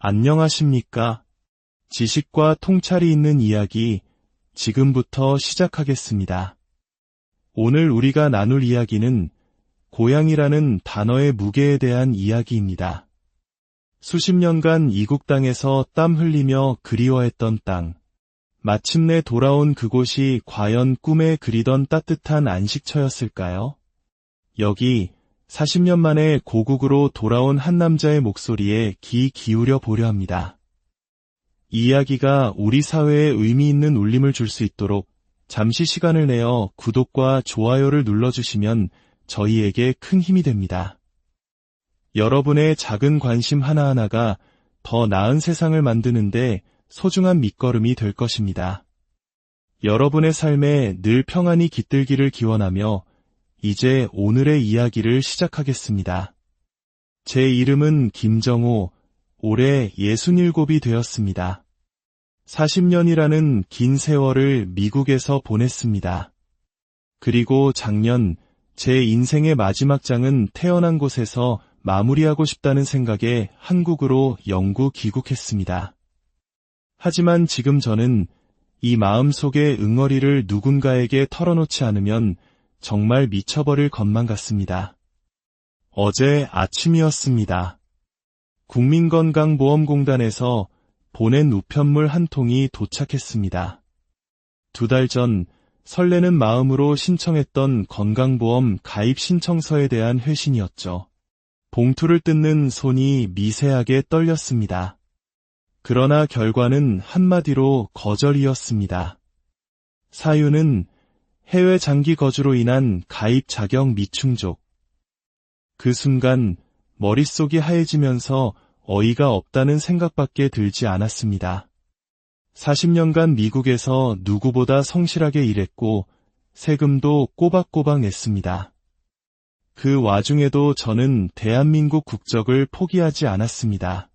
안녕하십니까? 지식과 통찰이 있는 이야기, 지금부터 시작하겠습니다. 오늘 우리가 나눌 이야기는 고향이라는 단어의 무게에 대한 이야기입니다. 수십 년간 이국 땅에서 땀 흘리며 그리워했던 땅. 마침내 돌아온 그곳이 과연 꿈에 그리던 따뜻한 안식처였을까요? 여기 40년 만에 고국으로 돌아온 한 남자의 목소리에 귀 기울여 보려 합니다. 이 이야기가 우리 사회에 의미 있는 울림을 줄 수 있도록 잠시 시간을 내어 구독과 좋아요를 눌러주시면 저희에게 큰 힘이 됩니다. 여러분의 작은 관심 하나하나가 더 나은 세상을 만드는데 소중한 밑거름이 될 것입니다. 여러분의 삶에 늘 평안이 깃들기를 기원하며 이제 오늘의 이야기를 시작하겠습니다. 제 이름은 김정호, 올해 67이 되었습니다. 40년이라는 긴 세월을 미국에서 보냈습니다. 그리고 작년 제 인생의 마지막 장은 태어난 곳에서 마무리하고 싶다는 생각에 한국으로 영구 귀국했습니다. 하지만 지금 저는 이 마음속의 응어리를 누군가에게 털어놓지 않으면 정말 미쳐버릴 것만 같습니다. 어제 아침이었습니다. 국민건강보험공단에서 보낸 우편물 한 통이 도착했습니다. 2달 전 설레는 마음으로 신청했던 건강보험 가입 신청서에 대한 회신이었죠. 봉투를 뜯는 손이 미세하게 떨렸습니다. 그러나 결과는 한마디로 거절이었습니다. 사유는 해외 장기 거주로 인한 가입 자격 미충족. 그 순간 머릿속이 하얘지면서 어이가 없다는 생각밖에 들지 않았습니다. 40년간 미국에서 누구보다 성실하게 일했고 세금도 꼬박꼬박 냈습니다. 그 와중에도 저는 대한민국 국적을 포기하지 않았습니다.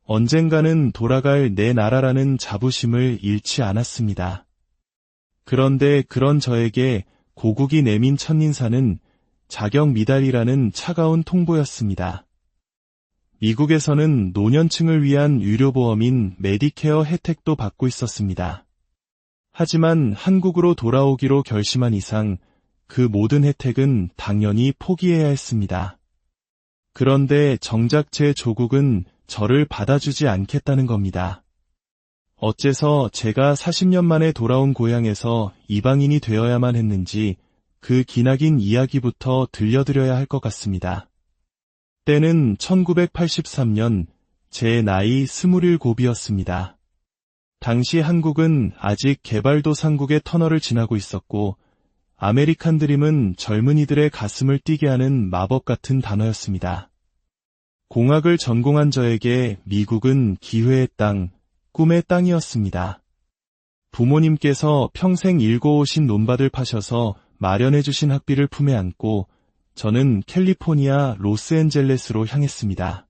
언젠가는 돌아갈 내 나라라는 자부심을 잃지 않았습니다. 그런데 그런 저에게 고국이 내민 첫인사는 자격 미달이라는 차가운 통보였습니다. 미국에서는 노년층을 위한 의료보험인 메디케어 혜택도 받고 있었습니다. 하지만 한국으로 돌아오기로 결심한 이상 그 모든 혜택은 당연히 포기해야 했습니다. 그런데 정작 제 조국은 저를 받아주지 않겠다는 겁니다. 어째서 제가 40년 만에 돌아온 고향에서 이방인이 되어야만 했는지 그 기나긴 이야기부터 들려드려야 할 것 같습니다. 때는 1983년 제 나이 27이었습니다. 당시 한국은 아직 개발도상국의 터널을 지나고 있었고 아메리칸 드림은 젊은이들의 가슴을 뛰게 하는 마법 같은 단어였습니다. 공학을 전공한 저에게 미국은 기회의 땅, 꿈의 땅이었습니다. 부모님께서 평생 일궈오신 논밭을 파셔서 마련해주신 학비를 품에 안고 저는 캘리포니아 로스앤젤레스로 향했습니다.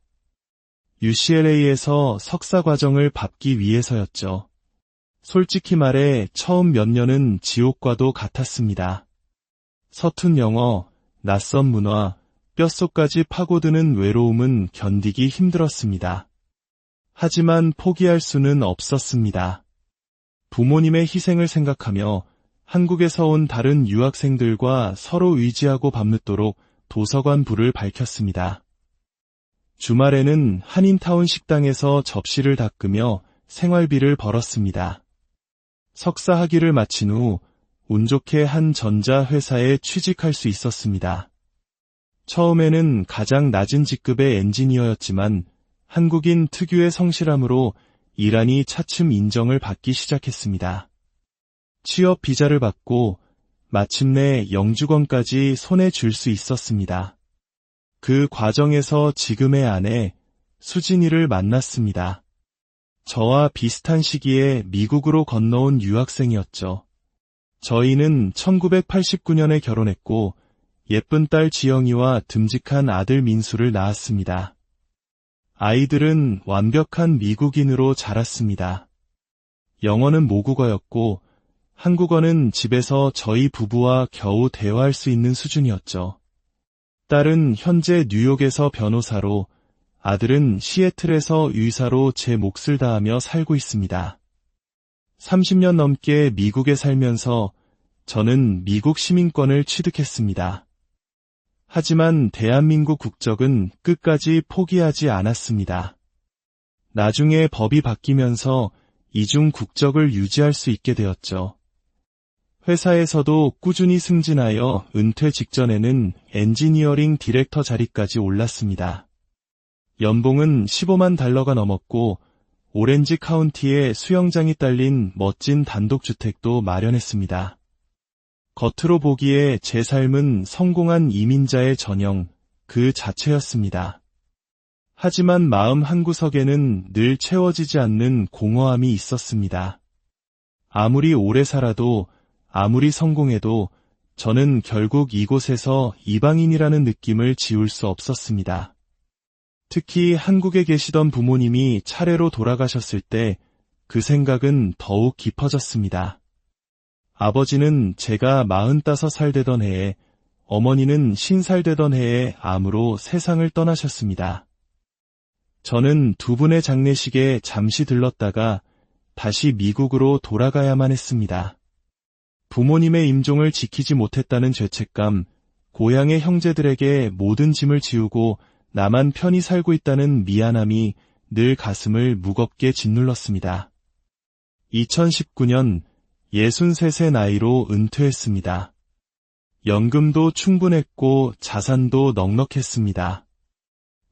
UCLA에서 석사 과정을 밟기 위해서였죠. 솔직히 말해 처음 몇 년은 지옥과도 같았습니다. 서툰 영어, 낯선 문화, 뼛속까지 파고드는 외로움은 견디기 힘들었습니다. 하지만 포기할 수는 없었습니다. 부모님의 희생을 생각하며 한국에서 온 다른 유학생들과 서로 의지하고 밤늦도록 도서관 불을 밝혔습니다. 주말에는 한인타운 식당에서 접시를 닦으며 생활비를 벌었습니다. 석사 학위를 마친 후 운 좋게 한 전자회사에 취직할 수 있었습니다. 처음에는 가장 낮은 직급의 엔지니어였지만 한국인 특유의 성실함으로 일하니 차츰 인정을 받기 시작했습니다. 취업 비자를 받고 마침내 영주권까지 손에 쥘 수 있었습니다. 그 과정에서 지금의 아내 수진이를 만났습니다. 저와 비슷한 시기에 미국으로 건너온 유학생이었죠. 저희는 1989년에 결혼했고 예쁜 딸 지영이와 듬직한 아들 민수를 낳았습니다. 아이들은 완벽한 미국인으로 자랐습니다. 영어는 모국어였고 한국어는 집에서 저희 부부와 겨우 대화할 수 있는 수준이었죠. 딸은 현재 뉴욕에서 변호사로, 아들은 시애틀에서 의사로 제 몫을 다하며 살고 있습니다. 30년 넘게 미국에 살면서 저는 미국 시민권을 취득했습니다. 하지만 대한민국 국적은 끝까지 포기하지 않았습니다. 나중에 법이 바뀌면서 이중 국적을 유지할 수 있게 되었죠. 회사에서도 꾸준히 승진하여 은퇴 직전에는 엔지니어링 디렉터 자리까지 올랐습니다. 연봉은 $15만 넘었고 오렌지 카운티에 수영장이 딸린 멋진 단독주택도 마련했습니다. 겉으로 보기에 제 삶은 성공한 이민자의 전형 그 자체였습니다. 하지만 마음 한구석에는 늘 채워지지 않는 공허함이 있었습니다. 아무리 오래 살아도 아무리 성공해도 저는 결국 이곳에서 이방인이라는 느낌을 지울 수 없었습니다. 특히 한국에 계시던 부모님이 차례로 돌아가셨을 때 그 생각은 더욱 깊어졌습니다. 아버지는 제가 45살 되던 해에, 어머니는 50살 되던 해에 암으로 세상을 떠나셨습니다. 저는 두 분의 장례식에 잠시 들렀다가 다시 미국으로 돌아가야만 했습니다. 부모님의 임종을 지키지 못했다는 죄책감, 고향의 형제들에게 모든 짐을 지우고 나만 편히 살고 있다는 미안함이 늘 가슴을 무겁게 짓눌렀습니다. 2019년 63세 나이로 은퇴했습니다. 연금도 충분했고 자산도 넉넉했습니다.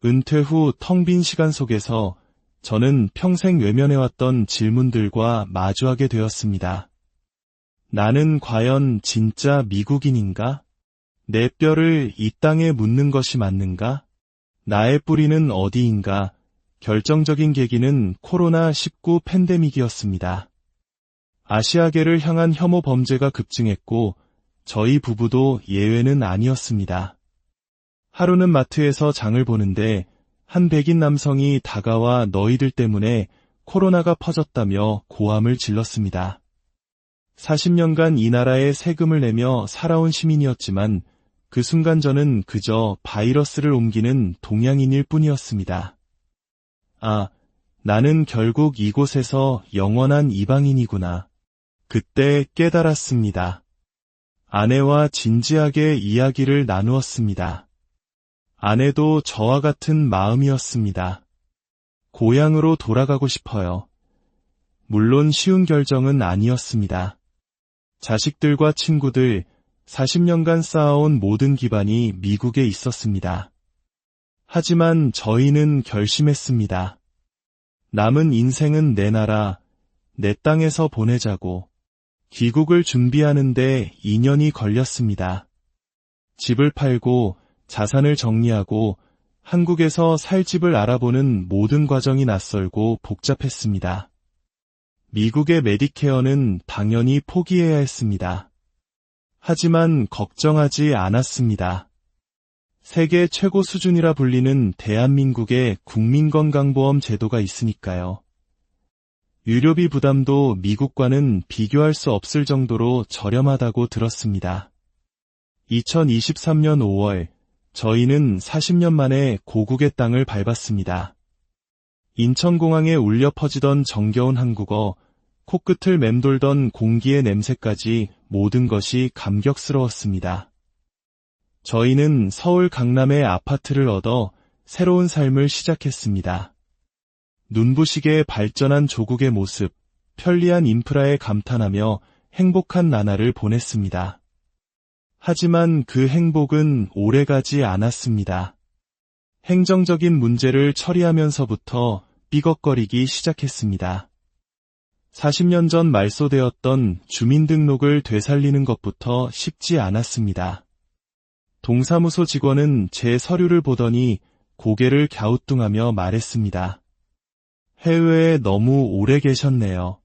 은퇴 후 텅 빈 시간 속에서 저는 평생 외면해왔던 질문들과 마주하게 되었습니다. 나는 과연 진짜 미국인인가? 내 뼈를 이 땅에 묻는 것이 맞는가? 나의 뿌리는 어디인가? 결정적인 계기는 코로나19 팬데믹이었습니다. 아시아계를 향한 혐오 범죄가 급증했고 저희 부부도 예외는 아니었습니다. 하루는 마트에서 장을 보는데 한 백인 남성이 다가와 너희들 때문에 코로나가 퍼졌다며 고함을 질렀습니다. 40년간 이 나라에 세금을 내며 살아온 시민이었지만 그 순간 저는 그저 바이러스를 옮기는 동양인일 뿐이었습니다. 아, 나는 결국 이곳에서 영원한 이방인이구나. 그때 깨달았습니다. 아내와 진지하게 이야기를 나누었습니다. 아내도 저와 같은 마음이었습니다. 고향으로 돌아가고 싶어요. 물론 쉬운 결정은 아니었습니다. 자식들과 친구들, 40년간 쌓아온 모든 기반이 미국에 있었습니다. 하지만 저희는 결심했습니다. 남은 인생은 내 나라, 내 땅에서 보내자고. 귀국을 준비하는데 2년이 걸렸습니다. 집을 팔고 자산을 정리하고 한국에서 살 집을 알아보는 모든 과정이 낯설고 복잡했습니다. 미국의 메디케어는 당연히 포기해야 했습니다. 하지만 걱정하지 않았습니다. 세계 최고 수준이라 불리는 대한민국의 국민건강보험 제도가 있으니까요. 유료비 부담도 미국과는 비교할 수 없을 정도로 저렴하다고 들었습니다. 2023년 5월, 저희는 40년 만에 고국의 땅을 밟았습니다. 인천공항에 울려 퍼지던 정겨운 한국어, 코끝을 맴돌던 공기의 냄새까지 모든 것이 감격스러웠습니다. 저희는 서울 강남의 아파트를 얻어 새로운 삶을 시작했습니다. 눈부시게 발전한 조국의 모습, 편리한 인프라에 감탄하며 행복한 나날을 보냈습니다. 하지만 그 행복은 오래가지 않았습니다. 행정적인 문제를 처리하면서부터 삐걱거리기 시작했습니다. 40년 전 말소되었던 주민등록을 되살리는 것부터 쉽지 않았습니다. 동사무소 직원은 제 서류를 보더니 고개를 갸우뚱하며 말했습니다. 해외에 너무 오래 계셨네요.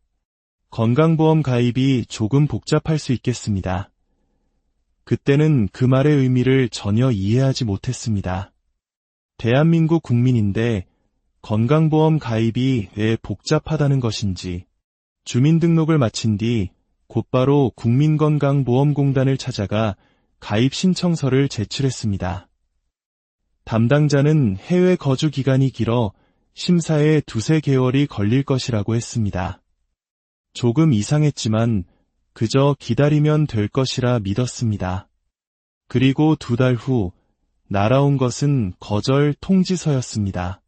건강보험 가입이 조금 복잡할 수 있겠습니다. 그때는 그 말의 의미를 전혀 이해하지 못했습니다. 대한민국 국민인데 건강보험 가입이 왜 복잡하다는 것인지, 주민등록을 마친 뒤 곧바로 국민건강보험공단을 찾아가 가입 신청서를 제출했습니다. 담당자는 해외 거주 기간이 길어 심사에 2~3개월이 걸릴 것이라고 했습니다. 조금 이상했지만 그저 기다리면 될 것이라 믿었습니다. 그리고 2달 후 날아온 것은 거절 통지서였습니다.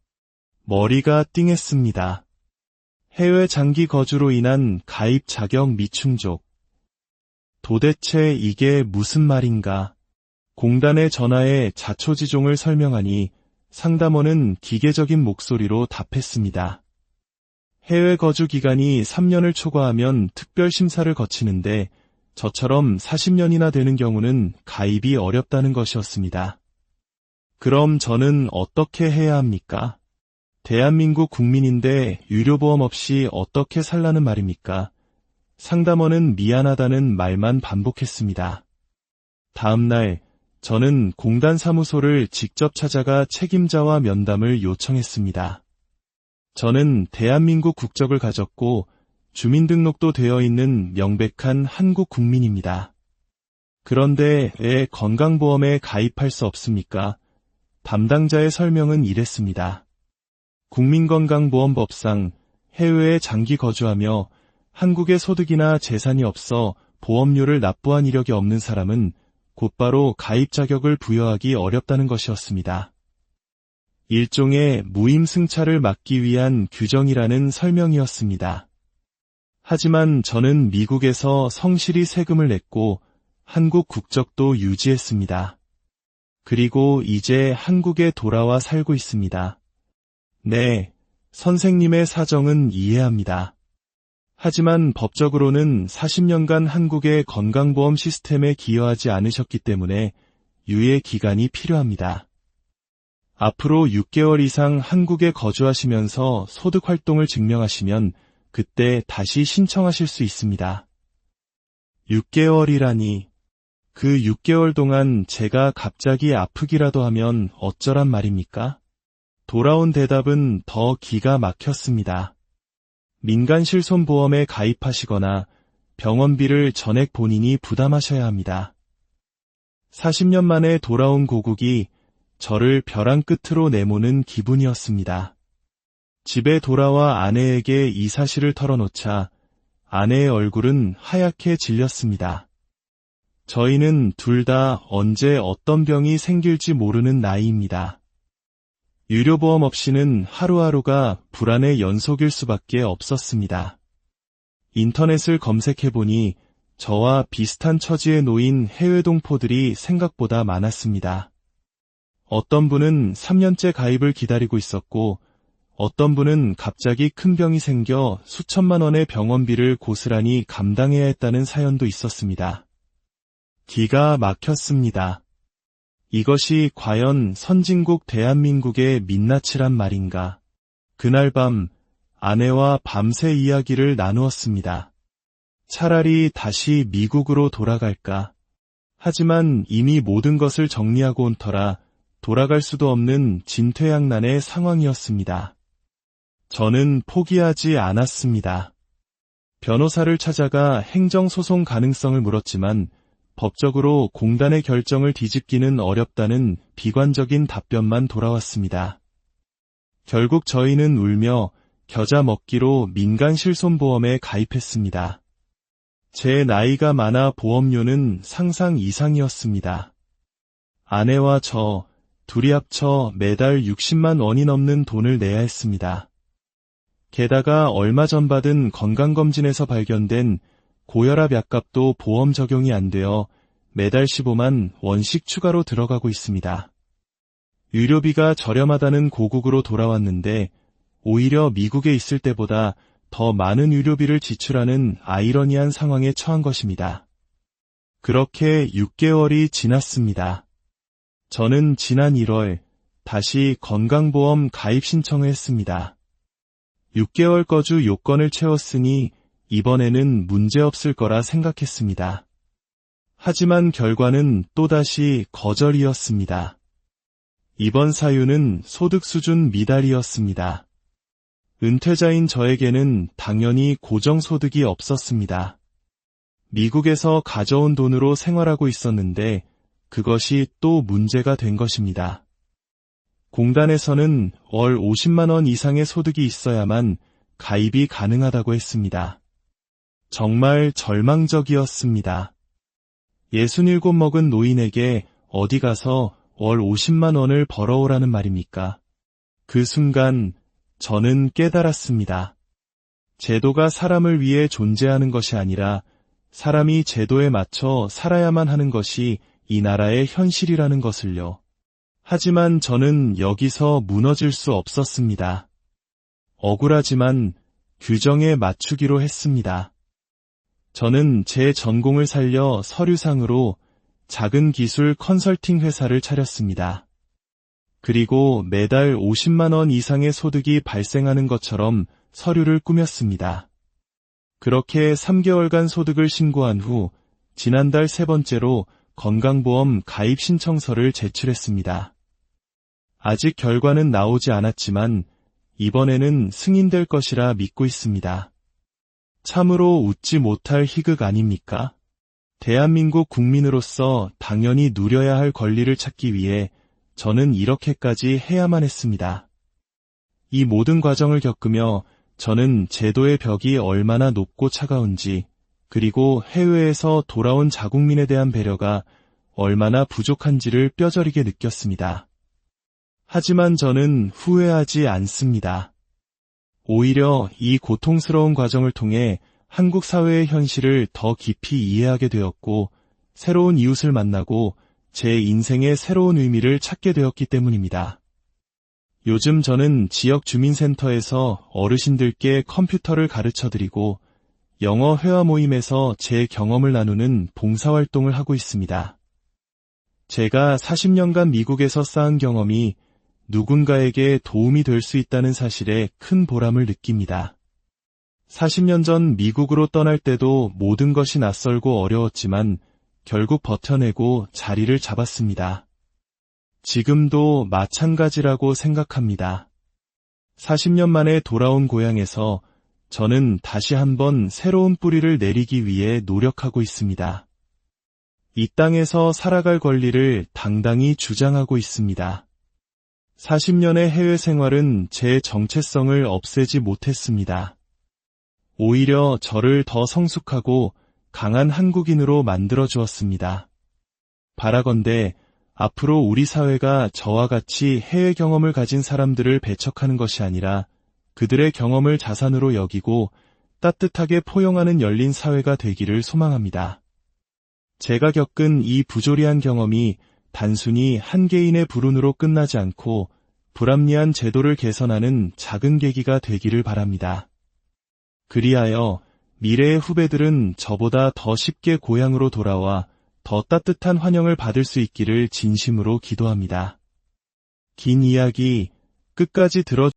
머리가 띵했습니다. 해외 장기 거주로 인한 가입 자격 미충족. 도대체 이게 무슨 말인가? 공단에 전화해 자초지종을 설명하니 상담원은 기계적인 목소리로 답했습니다. 해외 거주 기간이 3년을 초과하면 특별 심사를 거치는데 저처럼 40년이나 되는 경우는 가입이 어렵다는 것이었습니다. 그럼 저는 어떻게 해야 합니까? 대한민국 국민인데 유료보험 없이 어떻게 살라는 말입니까? 상담원은 미안하다는 말만 반복했습니다. 다음 날 저는 공단 사무소를 직접 찾아가 책임자와 면담을 요청했습니다. 저는 대한민국 국적을 가졌고 주민등록도 되어 있는 명백한 한국 국민입니다. 그런데 왜 건강보험에 가입할 수 없습니까? 담당자의 설명은 이랬습니다. 국민건강보험법상 해외에 장기 거주하며 한국에 소득이나 재산이 없어 보험료를 납부한 이력이 없는 사람은 곧바로 가입 자격을 부여하기 어렵다는 것이었습니다. 일종의 무임승차를 막기 위한 규정이라는 설명이었습니다. 하지만 저는 미국에서 성실히 세금을 냈고 한국 국적도 유지했습니다. 그리고 이제 한국에 돌아와 살고 있습니다. 네, 선생님의 사정은 이해합니다. 하지만 법적으로는 40년간 한국의 건강보험 시스템에 기여하지 않으셨기 때문에 유예 기간이 필요합니다. 앞으로 6개월 이상 한국에 거주하시면서 소득 활동을 증명하시면 그때 다시 신청하실 수 있습니다. 6개월이라니, 그 6개월 동안 제가 갑자기 아프기라도 하면 어쩌란 말입니까? 돌아온 대답은 더 기가 막혔습니다. 민간실손보험에 가입하시거나 병원비를 전액 본인이 부담하셔야 합니다. 40년 만에 돌아온 고국이 저를 벼랑 끝으로 내모는 기분이었습니다. 집에 돌아와 아내에게 이 사실을 털어놓자 아내의 얼굴은 하얗게 질렸습니다. 저희는 둘 다 언제 어떤 병이 생길지 모르는 나이입니다. 유료보험 없이는 하루하루가 불안의 연속일 수밖에 없었습니다. 인터넷을 검색해보니 저와 비슷한 처지에 놓인 해외 동포들이 생각보다 많았습니다. 어떤 분은 3년째 가입을 기다리고 있었고 어떤 분은 갑자기 큰 병이 생겨 수천만 원의 병원비를 고스란히 감당해야 했다는 사연도 있었습니다. 기가 막혔습니다. 이것이 과연 선진국 대한민국의 민낯이란 말인가? 그날 밤 아내와 밤새 이야기를 나누었습니다. 차라리 다시 미국으로 돌아갈까? 하지만 이미 모든 것을 정리하고 온 터라 돌아갈 수도 없는 진퇴양난의 상황이었습니다. 저는 포기하지 않았습니다. 변호사를 찾아가 행정소송 가능성을 물었지만 법적으로 공단의 결정을 뒤집기는 어렵다는 비관적인 답변만 돌아왔습니다. 결국 저희는 울며 겨자 먹기로 민간실손보험에 가입했습니다. 제 나이가 많아 보험료는 상상 이상이었습니다. 아내와 저 둘이 합쳐 매달 60만 원이 넘는 돈을 내야 했습니다. 게다가 얼마 전 받은 건강검진에서 발견된 고혈압 약값도 보험 적용이 안 되어 매달 15만 원씩 추가로 들어가고 있습니다. 유료비가 저렴하다는 고국으로 돌아왔는데 오히려 미국에 있을 때보다 더 많은 유료비를 지출하는 아이러니한 상황에 처한 것입니다. 그렇게 6개월이 지났습니다. 저는 지난 1월 다시 건강보험 가입 신청을 했습니다. 6개월 거주 요건을 채웠으니 이번에는 문제없을 거라 생각했습니다. 하지만 결과는 또다시 거절이었습니다. 이번 사유는 소득 수준 미달이었습니다. 은퇴자인 저에게는 당연히 고정소득이 없었습니다. 미국에서 가져온 돈으로 생활하고 있었는데 그것이 또 문제가 된 것입니다. 공단에서는 월 50만 원 이상의 소득이 있어야만 가입이 가능하다고 했습니다. 정말 절망적이었습니다. 67 먹은 노인에게 어디 가서 월 50만 원을 벌어오라는 말입니까? 그 순간 저는 깨달았습니다. 제도가 사람을 위해 존재하는 것이 아니라 사람이 제도에 맞춰 살아야만 하는 것이 이 나라의 현실이라는 것을요. 하지만 저는 여기서 무너질 수 없었습니다. 억울하지만 규정에 맞추기로 했습니다. 저는 제 전공을 살려 서류상으로 작은 기술 컨설팅 회사를 차렸습니다. 그리고 매달 50만 원 이상의 소득이 발생하는 것처럼 서류를 꾸몄습니다. 그렇게 3개월간 소득을 신고한 후 지난달 세 번째로 건강보험 가입 신청서를 제출했습니다. 아직 결과는 나오지 않았지만 이번에는 승인될 것이라 믿고 있습니다. 참으로 웃지 못할 희극 아닙니까? 대한민국 국민으로서 당연히 누려야 할 권리를 찾기 위해 저는 이렇게까지 해야만 했습니다. 이 모든 과정을 겪으며 저는 제도의 벽이 얼마나 높고 차가운지, 그리고 해외에서 돌아온 자국민에 대한 배려가 얼마나 부족한지를 뼈저리게 느꼈습니다. 하지만 저는 후회하지 않습니다. 오히려 이 고통스러운 과정을 통해 한국 사회의 현실을 더 깊이 이해하게 되었고, 새로운 이웃을 만나고 제 인생의 새로운 의미를 찾게 되었기 때문입니다. 요즘 저는 지역 주민센터에서 어르신들께 컴퓨터를 가르쳐드리고 영어 회화 모임에서 제 경험을 나누는 봉사활동을 하고 있습니다. 제가 40년간 미국에서 쌓은 경험이 누군가에게 도움이 될 수 있다는 사실에 큰 보람을 느낍니다. 40년 전 미국으로 떠날 때도 모든 것이 낯설고 어려웠지만 결국 버텨내고 자리를 잡았습니다. 지금도 마찬가지라고 생각합니다. 40년 만에 돌아온 고향에서 저는 다시 한번 새로운 뿌리를 내리기 위해 노력하고 있습니다. 이 땅에서 살아갈 권리를 당당히 주장하고 있습니다. 40년의 해외 생활은 제 정체성을 없애지 못했습니다. 오히려 저를 더 성숙하고 강한 한국인으로 만들어 주었습니다. 바라건대 앞으로 우리 사회가 저와 같이 해외 경험을 가진 사람들을 배척하는 것이 아니라 그들의 경험을 자산으로 여기고 따뜻하게 포용하는 열린 사회가 되기를 소망합니다. 제가 겪은 이 부조리한 경험이 단순히 한 개인의 불운으로 끝나지 않고 불합리한 제도를 개선하는 작은 계기가 되기를 바랍니다. 그리하여 미래의 후배들은 저보다 더 쉽게 고향으로 돌아와 더 따뜻한 환영을 받을 수 있기를 진심으로 기도합니다. 긴 이야기 끝까지 들어